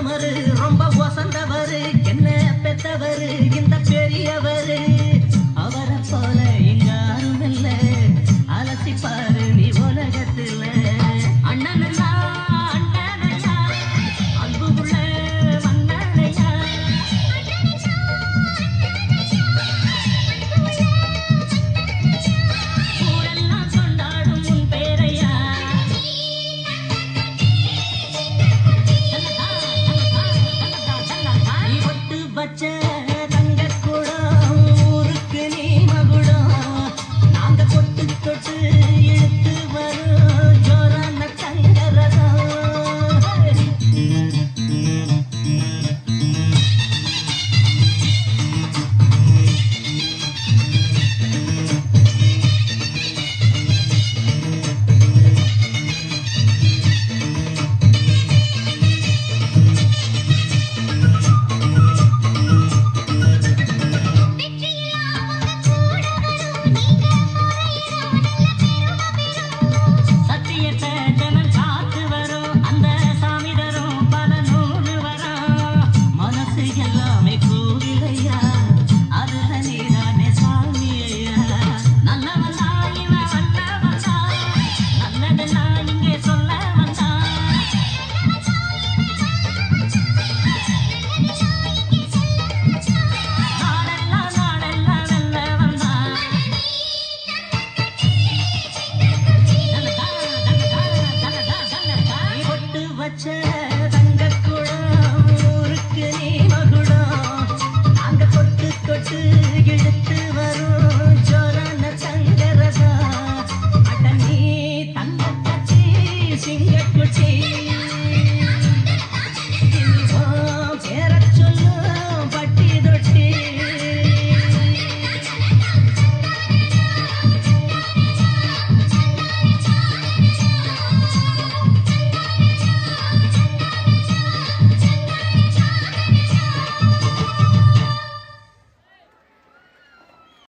உத்தமரு ரொம்ப வசந்தவரு என்ன பெத்தவரு இந்த பெரியவரு அவரை போல இங்க யாரும் இல்ல அலசி பாரு நீ உலகத்துல அண்ணனல்லா அண்ணனையா அன்புள்ள மன்னனையா ஊரெல்லாம் கொண்டாடும் உன் பேரையா நீ ஒட்டு வச்ச தங்க குடம் ஊருக்கு நீ மகுடம் நாங்க தொட்டு தொட்டு இழுத்து வரும் ஜோரான தங்கரதம் சத்தியத்தை ஜனம் காத்து வரும் அந்த சாமி தரும் பல நூறு வரும் மனசு எல்லாமே கோவிலையா அதுல நீதானே சாமி ஐயா நல்லவனா இவன் வந்தவனா நல்லதெல்லாம் இங்கே சொல்ல வந்தா நாடெல்லாம் வெல்ல வந்தா நீ ஒட்டு வச்ச தங்க குடம் ஊருக்கு நீ மகுடம் நாங்க தொட்டு தொட்டு இழுத்து வரும் ஜோரான தங்கரதா அட நீ தங்க கட்சி சிங்க குச்சி